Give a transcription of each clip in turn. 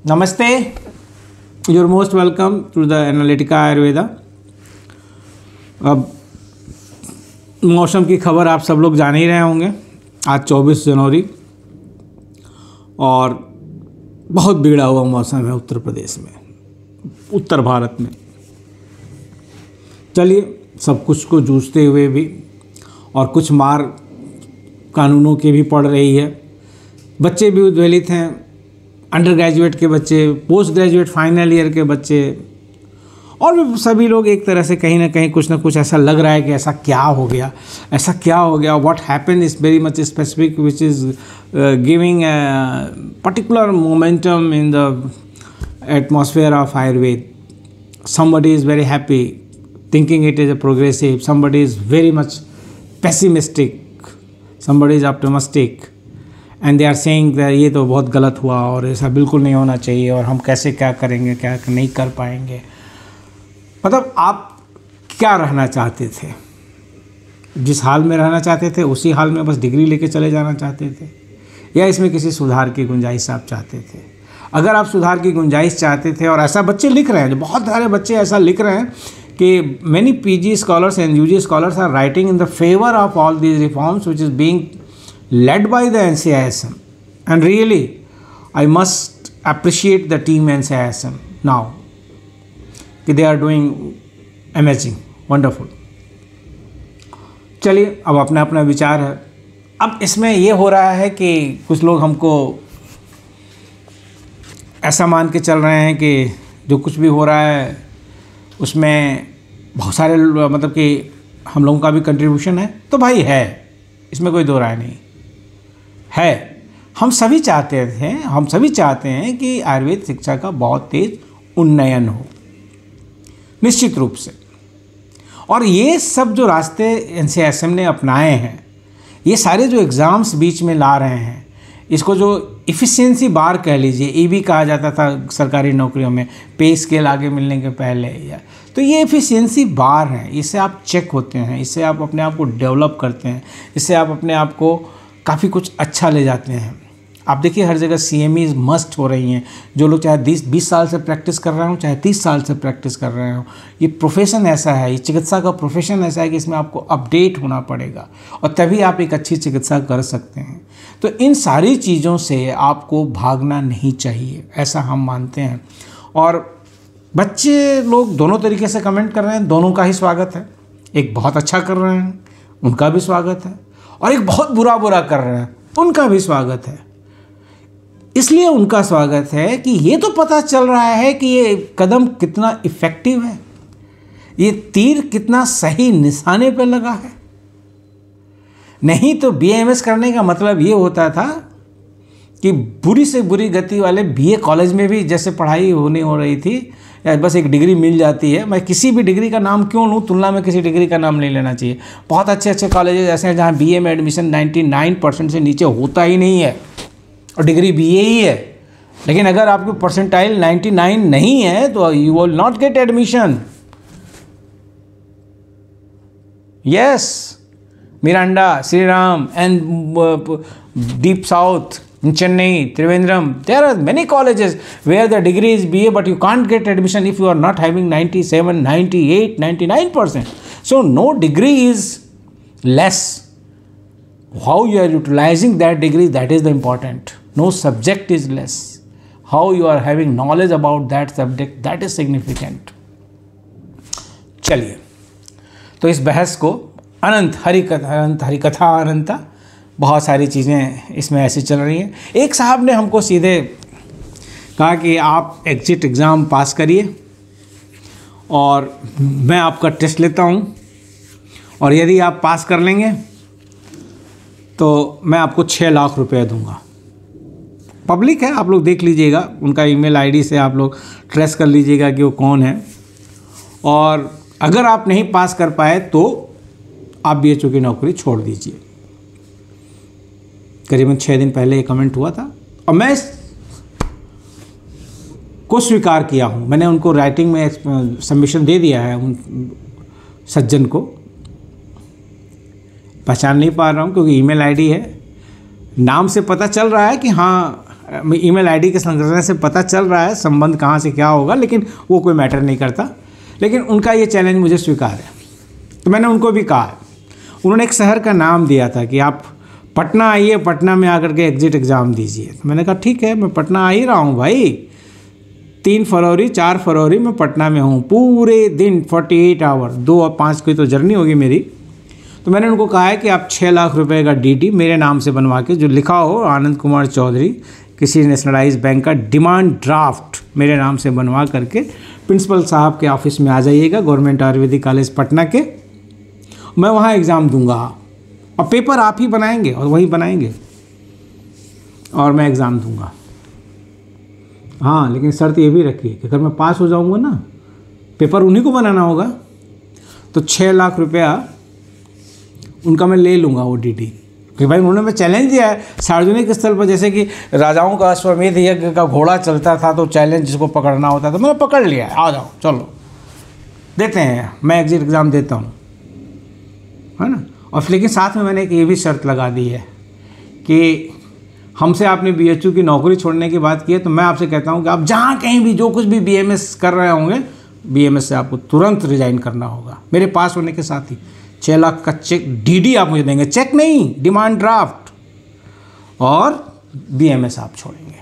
नमस्ते, you're most welcome to the Analytica Ayurveda. अब मौसम की खबर आप सब लोग जान ही रहे होंगे। आज 24 जनवरी और बहुत बिगड़ा हुआ मौसम है उत्तर प्रदेश में, उत्तर भारत में। चलिए, सब कुछ को जूझते हुए भी और कुछ मार कानूनों की भी पड़ रही है। बच्चे भी उद्वेलित हैं, अंडर ग्रेजुएट के बच्चे, पोस्ट ग्रेजुएट फाइनल ईयर के बच्चे, और भी सभी लोग एक तरह से कहीं ना कहीं कुछ ना कुछ ऐसा लग रहा है कि ऐसा क्या हो गया, ऐसा क्या हो गया। What happen is very much specific which is giving particular momentum in the atmosphere of Ayurveda. somebody is very happy thinking it is a progressive, somebody is very much pessimistic, somebody is optimistic and they are saying that ये तो बहुत गलत हुआ और ऐसा बिल्कुल नहीं होना चाहिए और हम कैसे क्या करेंगे, क्या नहीं कर पाएंगे। मतलब आप क्या रहना चाहते थे? जिस हाल में रहना चाहते थे उसी हाल में बस डिग्री लेके चले जाना चाहते थे, या इसमें किसी सुधार की गुंजाइश आप चाहते थे? अगर आप सुधार की गुंजाइश चाहते थे, और ऐसा बच्चे लिख रहे हैं, जो बहुत सारे बच्चे ऐसा लिख रहे हैं कि many PG scholars and UG scholars are writing in the favour of all these reforms which is being led by the NCISM, and really I must appreciate the team NCISM now कि they are doing amazing, wonderful। चलिए, अब अपना अपना विचार है। अब इसमें ये हो रहा है कि कुछ लोग हमको ऐसा मान के चल रहे हैं कि जो कुछ भी हो रहा है उसमें बहुत सारे मतलब कि हम लोगों का भी कंट्रीब्यूशन है। तो भाई है, इसमें कोई दो राय नहीं है। हम सभी चाहते हैं कि आयुर्वेद शिक्षा का बहुत तेज उन्नयन हो, निश्चित रूप से। और ये सब जो रास्ते एनसीआईएसएम ने अपनाए हैं, ये सारे जो एग्ज़ाम्स बीच में ला रहे हैं, इसको जो इफ़िशियंसी बार कह लीजिए, ईबी कहा जाता था सरकारी नौकरियों में, पे स्केल आगे मिलने के पहले, या तो ये एफिशिएंसी बार है। इससे आप चेक होते हैं, इससे आप अपने आप को डेवलप करते हैं, इससे आप अपने आप को काफ़ी कुछ अच्छा ले जाते हैं। आप देखिए, हर जगह CMEs मस्ट हो रही हैं। जो लोग चाहे 20 साल से प्रैक्टिस कर रहे हो, चाहे 30 साल से प्रैक्टिस कर रहे हो, ये प्रोफेशन ऐसा है, ये चिकित्सा का प्रोफेशन ऐसा है कि इसमें आपको अपडेट होना पड़ेगा और तभी आप एक अच्छी चिकित्सा कर सकते हैं। तो इन सारी चीज़ों से आपको भागना नहीं चाहिए, ऐसा हम मानते हैं। और बच्चे लोग दोनों तरीके से कमेंट कर रहे हैं, दोनों का ही स्वागत है। एक बहुत अच्छा कर रहे हैं, उनका भी स्वागत है, और एक बहुत बुरा कर रहे हैं, उनका भी स्वागत है। इसलिए उनका स्वागत है कि ये तो पता चल रहा है कि ये कदम कितना इफ़ेक्टिव है, ये तीर कितना सही निशाने पर लगा है। नहीं तो BAMS करने का मतलब ये होता था कि बुरी से बुरी गति वाले BA कॉलेज में भी जैसे पढ़ाई होनी हो रही थी, या बस एक डिग्री मिल जाती है। मैं किसी भी डिग्री का नाम क्यों लूँ, तुलना में किसी डिग्री का नाम नहीं लेना चाहिए। बहुत अच्छे कॉलेजेस ऐसे हैं जहाँ BA में एडमिशन 99% से नीचे होता ही नहीं है और डिग्री BA ही है। लेकिन अगर आपकी परसेंटाइल 99 नहीं है तो you will not get admission. Yes, Miranda, Shriram and deep south in Chennai, Trivandrum, there are many colleges where the degree is BA, but you can't get admission if you are not having 97, 98, 99%. So no degree is less. How you are utilizing that degree, that is the important. No subject is less. How you are having knowledge about that subject, that is significant. चलिए, तो इस बहस को अनंत हरिकथा अनंता, बहुत सारी चीज़ें इसमें ऐसी चल रही हैं। एक साहब ने हमको सीधे कहा कि आप एग्जिट एग्ज़ाम पास करिए और मैं आपका टेस्ट लेता हूँ, और यदि आप पास कर लेंगे तो मैं आपको 6 लाख रुपए दूंगा। पब्लिक है, आप लोग देख लीजिएगा, उनका ईमेल आईडी से आप लोग ट्रेस कर लीजिएगा कि वो कौन है। और अगर आप नहीं पास कर पाए तो आप BHO की नौकरी छोड़ दीजिए। करीबन 6 दिन पहले ये कमेंट हुआ था और मैं को स्वीकार किया हूँ। मैंने उनको राइटिंग में सबमिशन दे दिया है, उन सज्जन को पहचान नहीं पा रहा हूँ क्योंकि ईमेल आईडी है, नाम से पता चल रहा है कि हाँ ईमेल आईडी के संग्रहण से पता चल रहा है संबंध कहाँ से क्या होगा, लेकिन वो कोई मैटर नहीं करता। लेकिन उनका ये चैलेंज मुझे स्वीकार है, तो मैंने उनको भी कहा। उन्होंने एक शहर का नाम दिया था कि आप पटना आइए, पटना में आकर के एग्जिट एग्ज़ाम दीजिए। तो मैंने कहा ठीक है, मैं पटना आ ही रहा हूँ भाई, 3 फरवरी 4 फरवरी मैं पटना में हूँ, पूरे दिन 48 आवर, 2 और 5 की तो जर्नी होगी मेरी। तो मैंने उनको कहा है कि आप 6 लाख रुपए का डीडी मेरे नाम से बनवा के, जो लिखा हो आनंद कुमार चौधरी, किसी नेशनलाइज्ड बैंक का डिमांड ड्राफ्ट मेरे नाम से बनवा करके प्रिंसिपल साहब के ऑफिस में आ जाइएगा, गवर्नमेंट आयुर्वेदिक कॉलेज पटना के। मैं वहाँ एग्ज़ाम दूंगा और पेपर आप ही बनाएंगे और वही बनाएंगे और मैं एग्ज़ाम दूंगा। हाँ, लेकिन शर्त ये भी रखिए कि अगर मैं पास हो जाऊंगा ना, पेपर उन्हीं को बनाना होगा, तो 6 लाख रुपया उनका मैं ले लूँगा वो डीडी। कि भाई उन्होंने मैं चैलेंज दिया है सार्वजनिक स्थल पर, जैसे कि राजाओं का अश्वमेध यज्ञ का घोड़ा चलता था तो चैलेंज जिसको पकड़ना होता था, मैंने पकड़ लिया है, आ जाओ चलो देते हैं, मैं एग्जिट एग्ज़ाम देता हूँ, है ना। और लेकिन साथ में मैंने एक ये भी शर्त लगा दी है कि हमसे आपने बीएचयू की नौकरी छोड़ने की बात की है, तो मैं आपसे कहता हूँ कि आप जहाँ कहीं भी जो कुछ भी बीएमएस कर रहे होंगे, बीएमएस से आपको तुरंत रिजाइन करना होगा। मेरे पास होने के साथ ही 6 लाख का चेक डीडी आप मुझे देंगे, चेक नहीं, डिमांड ड्राफ्ट, और बीएमएस आप छोड़ेंगे।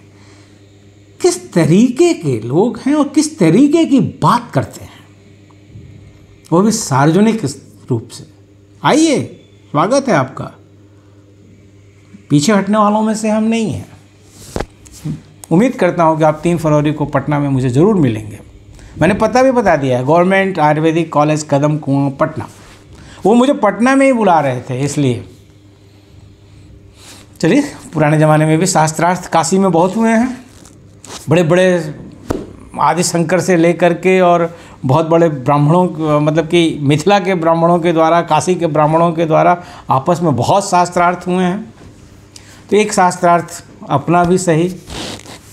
किस तरीके के लोग हैं और किस तरीके की बात करते हैं, वो भी सार्वजनिक रूप से। आइए, स्वागत है आपका, पीछे हटने वालों में से हम नहीं हैं। उम्मीद करता हूं कि आप 3 फरवरी को पटना में मुझे ज़रूर मिलेंगे। मैंने पता भी बता दिया है, गवर्नमेंट आयुर्वेदिक कॉलेज कदम कुआं पटना। वो मुझे पटना में ही बुला रहे थे, इसलिए चलिए। पुराने ज़माने में भी शास्त्रार्थ काशी में बहुत हुए हैं, बड़े बड़े आदि शंकर से लेकर के और बहुत बड़े ब्राह्मणों, मतलब कि मिथिला के ब्राह्मणों के द्वारा, काशी के ब्राह्मणों के द्वारा आपस में बहुत शास्त्रार्थ हुए हैं। तो एक शास्त्रार्थ अपना भी सही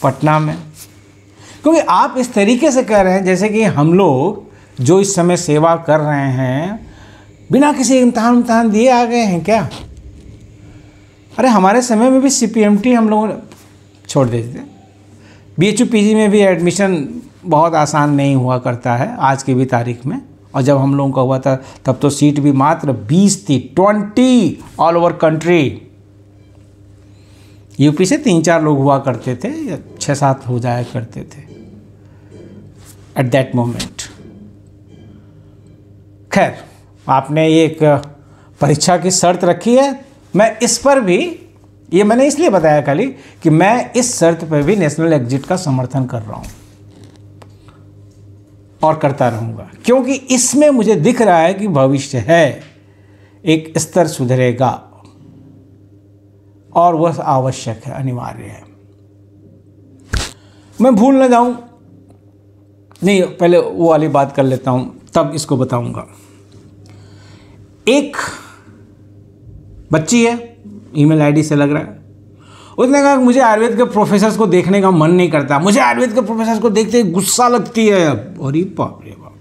पटना में, क्योंकि आप इस तरीके से कह रहे हैं जैसे कि हम लोग जो इस समय सेवा कर रहे हैं बिना किसी इम्तहान दिए आ गए हैं क्या। अरे हमारे समय में भी CPMT हम लोगों ने छोड़ देते थे। BHU PG में भी एडमिशन बहुत आसान नहीं हुआ करता है आज की भी तारीख में, और जब हम लोगों का हुआ था तब तो सीट भी मात्र 20 थी, 20 ऑल ओवर कंट्री। यूपी से 3-4 लोग हुआ करते थे, या 6-7 हो जाया करते थे एट दैट मोमेंट। खैर, आपने एक परीक्षा की शर्त रखी है, मैं इस पर भी, ये मैंने इसलिए बताया खाली कि मैं इस शर्त पर भी नेशनल एग्जिट का समर्थन कर रहा हूं और करता रहूंगा, क्योंकि इसमें मुझे दिख रहा है कि भविष्य है, एक स्तर सुधरेगा और वह आवश्यक है, अनिवार्य है। मैं भूल ना जाऊं, नहीं पहले वो वाली बात कर लेता हूं, तब इसको बताऊंगा। एक बच्ची है, ईमेल आईडी से लग रहा है, उसने कहा मुझे आयुर्वेद के प्रोफेसर्स को देखने का मन नहीं करता, मुझे आयुर्वेद के प्रोफेसर्स को देखते ही गुस्सा लगती है। अरे बाप रे बाप,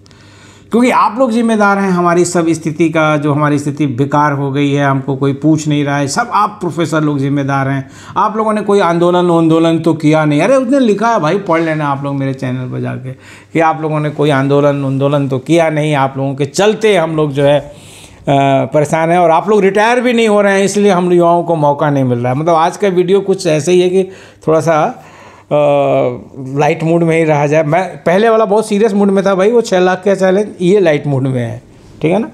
क्योंकि आप लोग जिम्मेदार हैं हमारी सब स्थिति का, जो हमारी स्थिति बेकार हो गई है, हमको कोई पूछ नहीं रहा है, सब आप प्रोफेसर लोग जिम्मेदार हैं। आप लोगों ने कोई आंदोलन तो किया नहीं। अरे उसने लिखा है भाई, पढ़ लेना आप लोग मेरे चैनल पर जाके, कि आप लोगों ने कोई आंदोलन तो किया नहीं, आप लोगों के चलते हम लोग जो है परेशान है, और आप लोग रिटायर भी नहीं हो रहे हैं, इसलिए हम युवाओं को मौका नहीं मिल रहा है। मतलब आज का वीडियो कुछ ऐसे ही है कि थोड़ा सा लाइट मूड में ही रहा जाए। मैं पहले वाला बहुत सीरियस मूड में था भाई, वो 6 लाख का चैलेंज, ये लाइट मूड में है, ठीक है ना।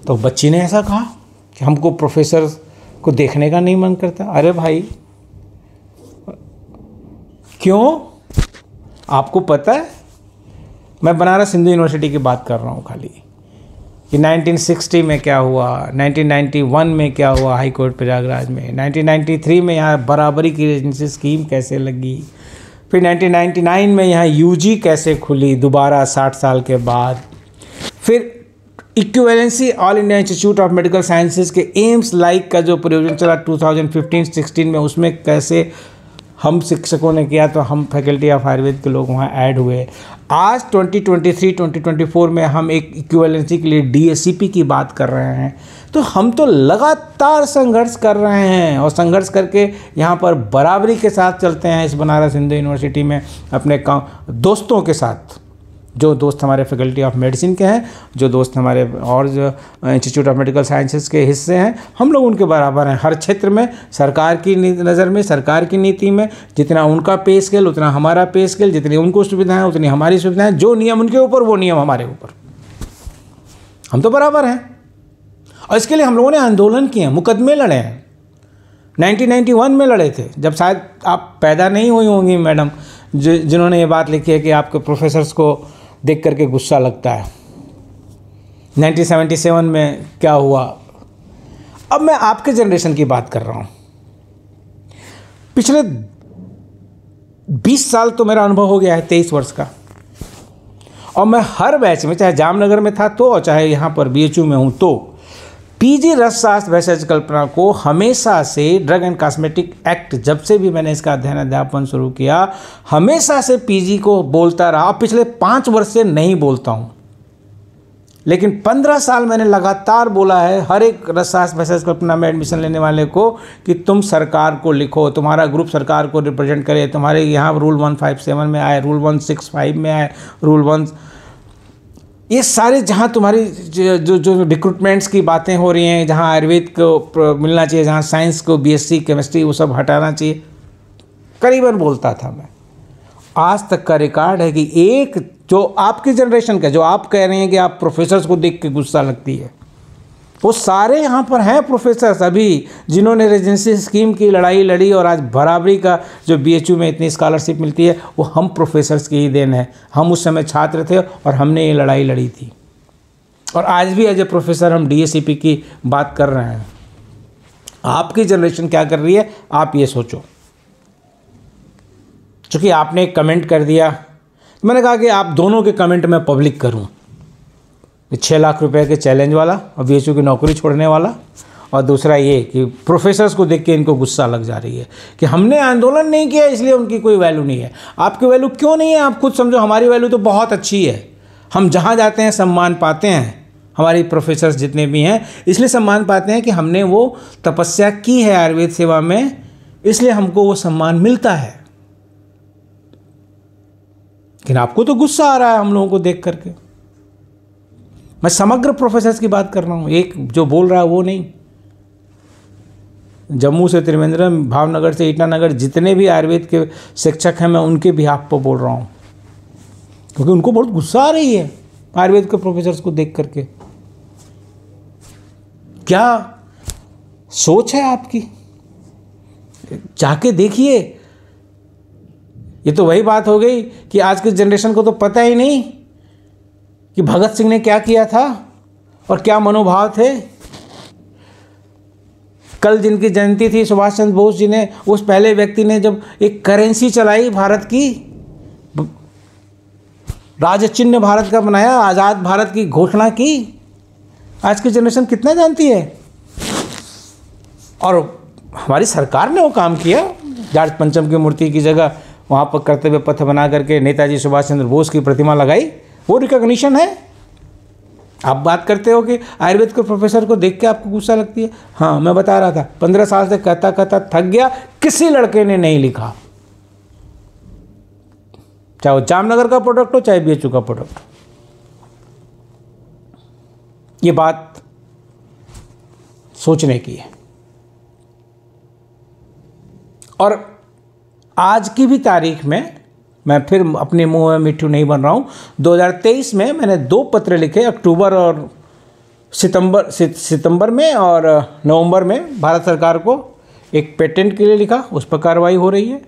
तो बच्ची ने ऐसा कहा कि हमको प्रोफेसर को देखने का नहीं मन करता। अरे भाई क्यों, आपको पता है, मैं बनारस हिंदू यूनिवर्सिटी की बात कर रहा हूँ खाली, कि 1960 में क्या हुआ, 1991 में क्या हुआ हाई कोर्ट प्रयागराज में, 1993 में यहाँ बराबरी की रेजिडेंसी स्कीम कैसे लगी, फिर 1999 में यहाँ यूजी कैसे खुली दोबारा 60 साल के बाद, फिर equivalency all India institute of medical sciences के एम्स लाइक का जो प्रयोजन चला 2015-16 में, उसमें कैसे हम शिक्षकों ने किया तो हम फैकल्टी ऑफ आयुर्वेद के लोग वहाँ ऐड हुए। आज 2023-2024 में हम एक इक्विवेलेंसी के लिए डीएससीपी की बात कर रहे हैं, तो हम तो लगातार संघर्ष कर रहे हैं और संघर्ष करके यहाँ पर बराबरी के साथ चलते हैं इस बनारस हिंदू यूनिवर्सिटी में अपने दोस्तों के साथ। जो दोस्त हमारे फैकल्टी ऑफ मेडिसिन के हैं, जो दोस्त हमारे और जो इंस्टीट्यूट ऑफ मेडिकल साइंसेज के हिस्से हैं, हम लोग उनके बराबर हैं हर क्षेत्र में। सरकार की नज़र में, सरकार की नीति में जितना उनका पे स्केल उतना हमारा पे स्केल, जितनी उनको सुविधाएं उतनी हमारी सुविधाएं, जो नियम उनके ऊपर वो नियम हमारे ऊपर, हम तो बराबर हैं। और इसके लिए हम लोगों ने आंदोलन किए हैं, मुकदमे लड़े हैं। 1991 में लड़े थे, जब शायद आप पैदा नहीं हुई होंगी मैडम, जिन्होंने ये बात लिखी है कि आपके प्रोफेसर्स को देख करके गुस्सा लगता है। 1977 में क्या हुआ। अब मैं आपके जनरेशन की बात कर रहा हूँ। पिछले 20 साल तो मेरा अनुभव हो गया है, 23 वर्ष का, और मैं हर बैच में, चाहे जामनगर में था तो और चाहे यहाँ पर बीएचयू में हूँ तो, पीजी रसशास्त्र भेषज कल्पना को हमेशा से ड्रग एंड कॉस्मेटिक एक्ट, जब से भी मैंने इसका अध्ययन अध्यापन शुरू किया, हमेशा से पीजी को बोलता रहा। पिछले 5 वर्ष से नहीं बोलता हूँ, लेकिन 15 साल मैंने लगातार बोला है हर एक रसशास्त्र भेषज कल्पना में एडमिशन लेने वाले को कि तुम सरकार को लिखो, तुम्हारा ग्रुप सरकार को रिप्रेजेंट करे। तुम्हारे यहाँ रूल 157 में आए, रूल 165 में आए, रूल 1, ये सारे जहाँ तुम्हारी जो रिक्रूटमेंट्स की बातें हो रही हैं, जहाँ आयुर्वेद को मिलना चाहिए, जहाँ साइंस को, बीएससी केमिस्ट्री वो सब हटाना चाहिए, करीबन बोलता था मैं। आज तक का रिकॉर्ड है कि एक जो आपकी जनरेशन का, जो आप कह रहे हैं कि आप प्रोफेसर्स को देख के गुस्सा लगती है, वो सारे यहाँ पर हैं प्रोफेसर्स अभी जिन्होंने रेजिडेंसी स्कीम की लड़ाई लड़ी, और आज बराबरी का जो बीएचयू में इतनी स्कॉलरशिप मिलती है वो हम प्रोफेसर्स की ही देन है। हम उस समय छात्र थे और हमने ये लड़ाई लड़ी थी, और आज भी एज ए प्रोफेसर हम डीएससीपी की बात कर रहे हैं। आपकी जनरेशन क्या कर रही है आप ये सोचो। चूँकि आपने एक कमेंट कर दिया, मैंने कहा कि आप दोनों के कमेंट मैं पब्लिक करूँ, 6 लाख रुपए के चैलेंज वाला और बीएचयू की नौकरी छोड़ने वाला, और दूसरा ये कि प्रोफेसर्स को देख के इनको गुस्सा लग जा रही है कि हमने आंदोलन नहीं किया इसलिए उनकी कोई वैल्यू नहीं है। आपकी वैल्यू क्यों नहीं है आप खुद समझो। हमारी वैल्यू तो बहुत अच्छी है, हम जहाँ जाते हैं सम्मान पाते हैं। हमारी प्रोफेसर्स जितने भी हैं इसलिए सम्मान पाते हैं कि हमने वो तपस्या की है आयुर्वेद सेवा में, इसलिए हमको वो सम्मान मिलता है। लेकिन आपको तो गुस्सा आ रहा है हम लोगों को देख करके। मैं समग्र प्रोफेसर्स की बात कर रहा हूँ, एक जो बोल रहा है वो नहीं। जम्मू से त्रिवेंद्रम, भावनगर से ईटानगर, जितने भी आयुर्वेद के शिक्षक हैं मैं उनके बिहाफ पर बोल रहा हूँ, क्योंकि उनको बहुत गुस्सा आ रही है आयुर्वेद के प्रोफेसर्स को देख करके। क्या सोच है आपकी, जाके देखिए। ये तो वही बात हो गई कि आज की जनरेशन को तो पता ही नहीं कि भगत सिंह ने क्या किया था और क्या मनोभाव थे। कल जिनकी जयंती थी, सुभाष चंद्र बोस जी ने, उस पहले व्यक्ति ने जब एक करेंसी चलाई भारत की, राज चिन्ह भारत का बनाया, आज़ाद भारत की घोषणा की, आज की जनरेशन कितना जानती है। और हमारी सरकार ने वो काम किया। जॉर्ज पंचम की मूर्ति की जगह वहाँ पर कर्तव्य पथ बना करके नेताजी सुभाष चंद्र बोस की प्रतिमा लगाई, वो रिकॉग्निशन है। आप बात करते हो कि आयुर्वेद के प्रोफेसर को देख के आपको गुस्सा लगती है। हाँ, मैं बता रहा था 15 साल से कहता कहता थक गया, किसी लड़के ने नहीं लिखा, चाहे वो जामनगर का प्रोडक्ट हो चाहे बीएचयू का प्रोडक्ट। ये बात सोचने की है। और आज की भी तारीख में, मैं फिर अपने मुंह में मिट्टू नहीं बन रहा हूँ, 2023 में मैंने 2 पत्र लिखे, अक्टूबर और सितंबर में और नवंबर में भारत सरकार को। एक पेटेंट के लिए लिखा, उस पर कार्रवाई हो रही है।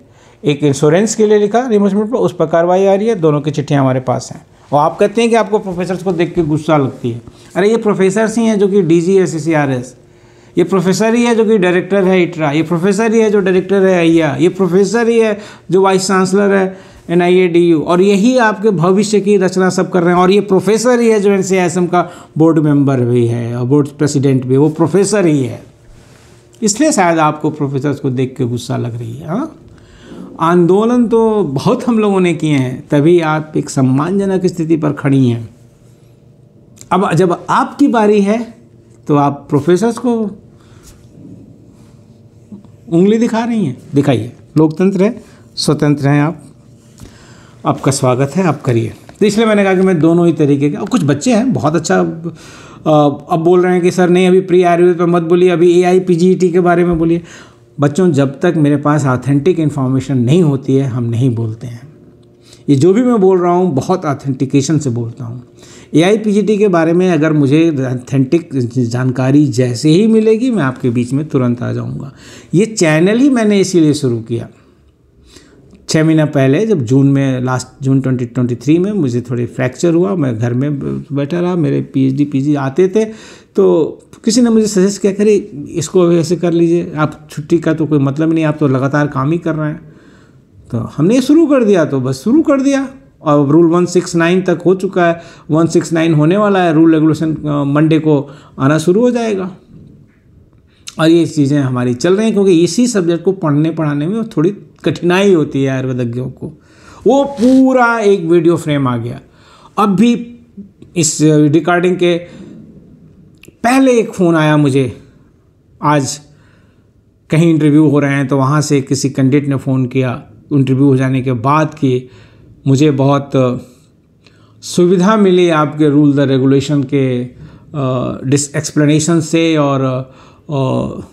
एक इंश्योरेंस के लिए लिखा रिमबर्समेंट पर, उस पर कार्रवाई आ रही है। दोनों की चिट्ठियाँ हमारे पास हैं। और आप कहते हैं कि आपको प्रोफेसर्स को देख के गुस्सा लगती है। अरे ये प्रोफेसर्स ही हैं जो कि DG है CCRS, ये प्रोफेसर ही है जो कि डायरेक्टर है ITRA, ये प्रोफेसर ही है जो डायरेक्टर है AIA, ये प्रोफेसर ही है जो वाइस चांसलर है NIADU, और यही आपके भविष्य की रचना सब कर रहे हैं। और ये प्रोफेसर ही है जो NCISM का बोर्ड मेंबर भी है और बोर्ड प्रेसिडेंट भी, वो प्रोफेसर ही है। इसलिए शायद आपको प्रोफेसर्स को देख के गुस्सा लग रही है। हाँ, आंदोलन तो बहुत हम लोगों ने किए हैं, तभी आप एक सम्मानजनक स्थिति पर खड़ी हैं। अब जब आपकी बारी है तो आप प्रोफेसर्स को उंगली दिखा रही हैं। दिखाइए, लोकतंत्र है, स्वतंत्र हैं आप, आपका स्वागत है, आप करिए। तो इसलिए मैंने कहा कि मैं दोनों ही तरीके के, और कुछ बच्चे हैं बहुत अच्छा अब बोल रहे हैं कि सर नहीं अभी प्री आयुर्वेद पर मत बोलिए, अभी AIPGET के बारे में बोलिए। बच्चों, जब तक मेरे पास ऑथेंटिक इन्फॉर्मेशन नहीं होती है हम नहीं बोलते हैं। ये जो भी मैं बोल रहा हूँ बहुत ऑथेंटिकेशन से बोलता हूँ। AIPGET के बारे में अगर मुझे ऑथेंटिक जानकारी जैसे ही मिलेगी मैं आपके बीच में तुरंत आ जाऊँगा। ये चैनल ही मैंने इसीलिए शुरू किया 6 महीना पहले, जब जून में, लास्ट जून 2023 में मुझे थोड़ी फ्रैक्चर हुआ, मैं घर में बैठा रहा, मेरे PhD PG आते थे, तो किसी ने मुझे सजेस्ट किया, करे इसको ऐसे कर लीजिए, आप छुट्टी का तो कोई मतलब नहीं, आप तो लगातार काम ही कर रहे हैं। तो हमने शुरू कर दिया, तो बस शुरू कर दिया, और रूल 169 तक हो चुका है, 169 होने वाला है, रूल रेगुलेशन मंडे को आना शुरू हो जाएगा। और ये चीज़ें हमारी चल रही हैं, क्योंकि इसी सब्जेक्ट को पढ़ाने में थोड़ी कठिनाई होती है आयुर्वेदज्ञों को। वो पूरा एक वीडियो फ्रेम आ गया। अब भी इस रिकॉर्डिंग के पहले एक फ़ोन आया मुझे, आज कहीं इंटरव्यू हो रहे हैं तो वहाँ से किसी कैंडिडेट ने फ़ोन किया, इंटरव्यू हो जाने के बाद कि मुझे बहुत सुविधा मिली आपके रूल द रेगुलेशन के एक्सप्लेनेशन से, और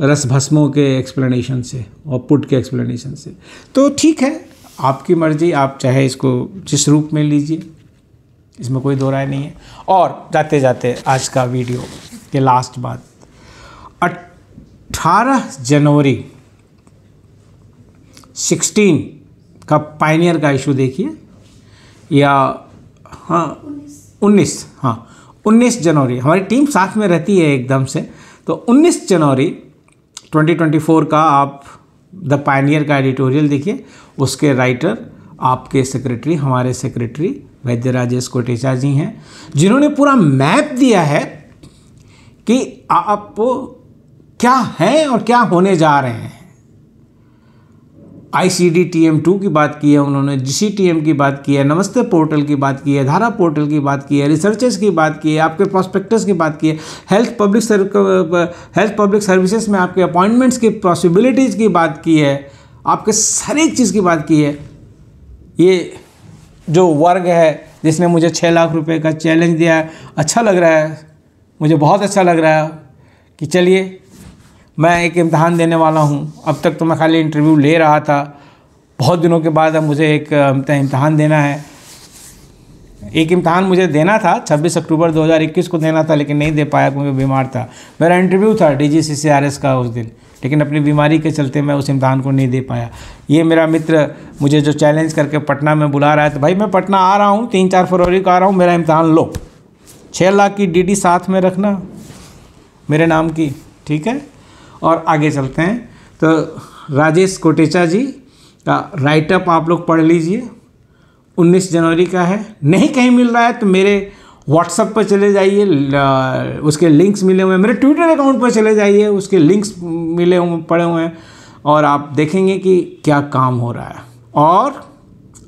रस भस्मों के एक्सप्लेनेशन से, और पुट के एक्सप्लेनेशन से। तो ठीक है, आपकी मर्ज़ी, आप चाहे इसको जिस रूप में लीजिए, इसमें कोई दो राय नहीं है। और जाते जाते आज का वीडियो के लास्ट बात, 18 जनवरी 16 का पायनियर का इशू देखिए, या 19 जनवरी, हमारी टीम साथ में रहती है एकदम से, तो 19 जनवरी 2024 का आप द पायनियर का एडिटोरियल देखिए, उसके राइटर आपके सेक्रेटरी, हमारे सेक्रेटरी वैद्य राजेश कोटेचा जी हैं, जिन्होंने पूरा मैप दिया है कि आप क्या हैं और क्या होने जा रहे हैं। ICD-TM2 की बात की है उन्होंने, GCTM की बात की है, नमस्ते पोर्टल की बात की है, धारा पोर्टल की बात की है, रिसर्चेस की बात की है, आपके प्रॉस्पेक्टस की बात की है, हेल्थ पब्लिक सर्विसेज में आपके अपॉइंटमेंट्स की पॉसिबिलिटीज़ की बात की है, आपके हर एक चीज़ की बात की है। ये जो वर्ग है जिसने मुझे 6 लाख रुपए का चैलेंज दिया है, अच्छा लग रहा है, मुझे बहुत अच्छा लग रहा है कि चलिए मैं एक इम्तहान देने वाला हूँ। अब तक तो मैं खाली इंटरव्यू ले रहा था, बहुत दिनों के बाद अब मुझे एक इम्तहान देना है। एक इम्तहान मुझे देना था 26 अक्टूबर 2021 को देना था, लेकिन नहीं दे पाया क्योंकि बीमार था। मेरा इंटरव्यू था DGCCRS का उस दिन, लेकिन अपनी बीमारी के चलते मैं उस इम्तहान को नहीं दे पाया। ये मेरा मित्र मुझे जो चैलेंज करके पटना में बुला रहा है, तो भाई मैं पटना आ रहा हूँ, 3-4 फरवरी को आ रहा हूँ, मेरा इम्तहान लो, 6 लाख की DD साथ में रखना मेरे नाम की, ठीक है। और आगे चलते हैं, तो राजेश कोटेचा जी का राइटअप आप लोग पढ़ लीजिए, 19 जनवरी का है। नहीं कहीं मिल रहा है तो मेरे व्हाट्सएप पर चले जाइए, उसके लिंक्स मिले हुए हैं, मेरे ट्विटर अकाउंट पर चले जाइए, उसके लिंक्स मिले हुए पड़े हुए हैं, और आप देखेंगे कि क्या काम हो रहा है। और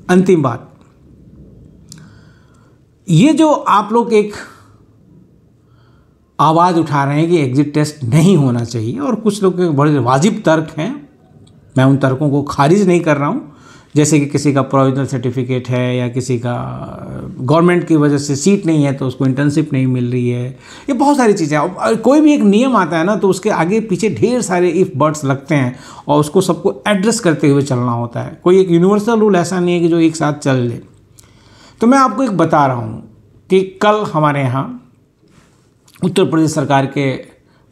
अंतिम बात, ये जो आप लोग एक आवाज़ उठा रहे हैं कि एग्जिट टेस्ट नहीं होना चाहिए, और कुछ लोग के बड़े वाजिब तर्क हैं, मैं उन तर्कों को खारिज नहीं कर रहा हूँ, जैसे कि किसी का प्रोविजनल सर्टिफिकेट है, या किसी का गवर्नमेंट की वजह से सीट नहीं है तो उसको इंटर्नशिप नहीं मिल रही है, ये बहुत सारी चीज़ें। कोई भी एक नियम आता है ना, तो उसके आगे पीछे ढेर सारे इफ बट्स लगते हैं, और उसको सबको एड्रेस करते हुए चलना होता है। कोई एक यूनिवर्सल रूल ऐसा नहीं है कि जो एक साथ चल ले। तो मैं आपको एक बता रहा हूँ कि कल हमारे यहाँ उत्तर प्रदेश सरकार के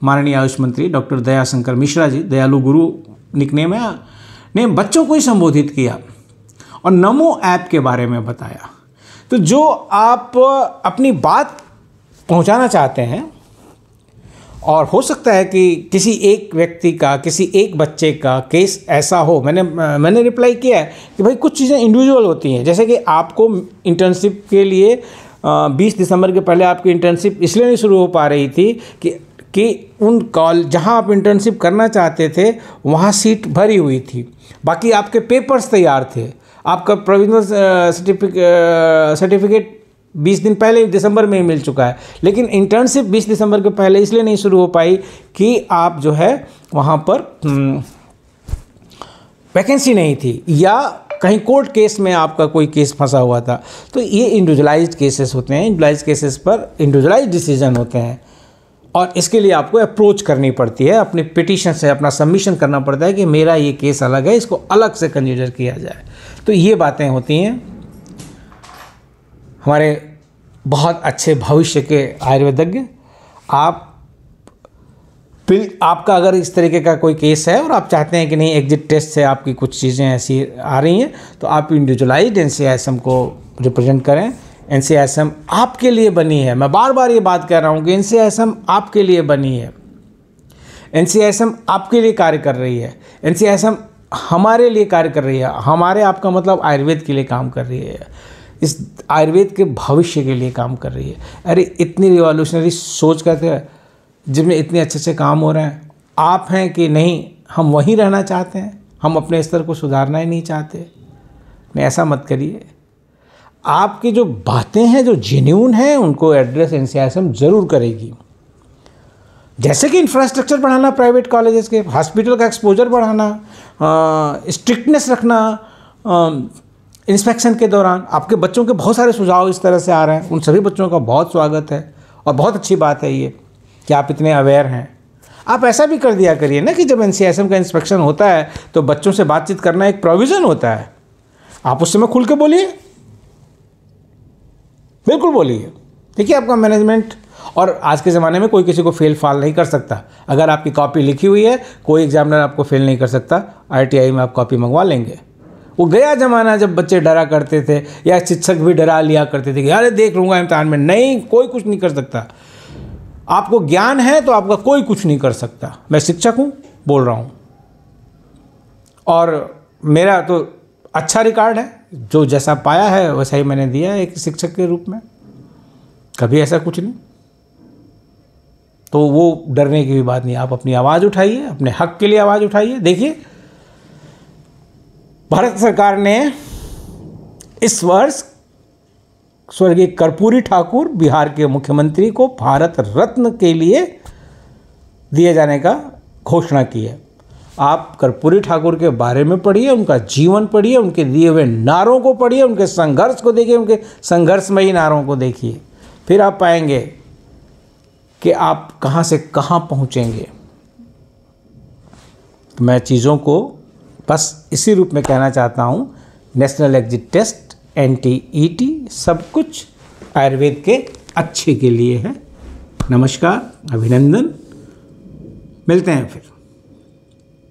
माननीय आयुष मंत्री डॉक्टर दयाशंकर मिश्रा जी, दयालु गुरु निकनेम है, ने बच्चों को ही संबोधित किया और नमो ऐप के बारे में बताया। तो जो आप अपनी बात पहुंचाना चाहते हैं, और हो सकता है कि किसी एक व्यक्ति का, किसी एक बच्चे का केस ऐसा हो, मैंने रिप्लाई किया है कि भाई कुछ चीज़ें इंडिविजुअल होती हैं। जैसे कि आपको इंटर्नशिप के लिए 20 दिसंबर के पहले आपकी इंटर्नशिप इसलिए नहीं शुरू हो पा रही थी कि कि उन जहाँ आप इंटर्नशिप करना चाहते थे वहाँ सीट भरी हुई थी, बाकी आपके पेपर्स तैयार थे, आपका प्रोविजनल सर्टिफिकेट 20 दिन पहले दिसंबर में ही मिल चुका है, लेकिन इंटर्नशिप 20 दिसंबर के पहले इसलिए नहीं शुरू हो पाई कि आप जो है वहाँ पर वैकेंसी नहीं थी या कहीं कोर्ट केस में आपका कोई केस फंसा हुआ था। तो ये इंडिविजुअलाइज्ड केसेस होते हैं, इंडिविजुअलाइज्ड केसेस पर इंडिविजुअलाइज्ड डिसीजन होते हैं और इसके लिए आपको अप्रोच करनी पड़ती है, अपनी पिटीशन से अपना सबमिशन करना पड़ता है कि मेरा ये केस अलग है, इसको अलग से कंसीडर किया जाए। तो ये बातें होती हैं। हमारे बहुत अच्छे भविष्य के आयुर्वेदज्ञ, आपका अगर इस तरीके का कोई केस है और आप चाहते हैं कि नहीं एग्जिट टेस्ट से आपकी कुछ चीज़ें ऐसी आ रही हैं, तो आप इंडिविजुअलाइज्ड NCISM को रिप्रेजेंट करें। NCISM आपके लिए बनी है। मैं बार बार ये बात कह रहा हूँ कि NCISM आपके लिए बनी है, NCISM आपके लिए कार्य कर रही है, NCISM हमारे लिए कार्य कर रही है। हमारे आपका मतलब आयुर्वेद के लिए काम कर रही है, इस आयुर्वेद के भविष्य के लिए काम कर रही है। अरे इतनी रिवॉल्यूशनरी सोच करते जिसमें इतने अच्छे अच्छे काम हो रहे हैं, आप हैं कि नहीं हम वहीं रहना चाहते हैं, हम अपने स्तर को सुधारना ही नहीं चाहते। नहीं, ऐसा मत करिए। आपकी जो बातें हैं जो जेन्युइन हैं उनको एड्रेस NCISM ज़रूर करेगी। जैसे कि इंफ्रास्ट्रक्चर बढ़ाना, प्राइवेट कॉलेजेस के हॉस्पिटल का एक्सपोजर बढ़ाना, स्ट्रिक्टनेस रखना इंस्पेक्शन के दौरान। आपके बच्चों के बहुत सारे सुझाव इस तरह से आ रहे हैं, उन सभी बच्चों का बहुत स्वागत है और बहुत अच्छी बात है ये कि आप इतने अवेयर हैं। आप ऐसा भी कर दिया करिए ना कि जब NCISM का इंस्पेक्शन होता है तो बच्चों से बातचीत करना एक प्रोविज़न होता है, आप उस समय खुल के बोलिए, बिल्कुल बोलिए। देखिए आपका मैनेजमेंट, और आज के ज़माने में कोई किसी को फेल फाल नहीं कर सकता। अगर आपकी कॉपी लिखी हुई है कोई एग्जामिनर आपको फेल नहीं कर सकता। RTI में आप कॉपी मंगवा लेंगे। वो गया ज़माना जब बच्चे डरा करते थे या शिक्षक भी डरा लिया करते थे कि अरे देख लूँगा इम्तिहान में। नहीं, कोई कुछ नहीं कर सकता। आपको ज्ञान है तो आपका कोई कुछ नहीं कर सकता। मैं शिक्षक हूँ, बोल रहा हूँ, और मेरा तो अच्छा रिकॉर्ड है, जो जैसा पाया है वैसा ही मैंने दिया है एक शिक्षक के रूप में, कभी ऐसा कुछ नहीं। तो वो डरने की भी बात नहीं। आप अपनी आवाज़ उठाइए, अपने हक के लिए आवाज़ उठाइए। देखिए भारत सरकार ने इस वर्ष स्वर्गीय कर्पूरी ठाकुर बिहार के मुख्यमंत्री को भारत रत्न के लिए दिए जाने का घोषणा की है। आप कर्पूरी ठाकुर के बारे में पढ़िए, उनका जीवन पढ़िए, उनके दिए हुए नारों को पढ़िए, उनके संघर्ष को देखिए, उनके संघर्षमयी नारों को देखिए, फिर आप पाएंगे कि आप कहाँ से कहाँ पहुँचेंगे। तो मैं चीज़ों को बस इसी रूप में कहना चाहता हूँ। नेशनल एग्जिट टेस्ट, NTET सब कुछ आयुर्वेद के अच्छे के लिए है। नमस्कार, अभिनंदन, मिलते हैं फिर।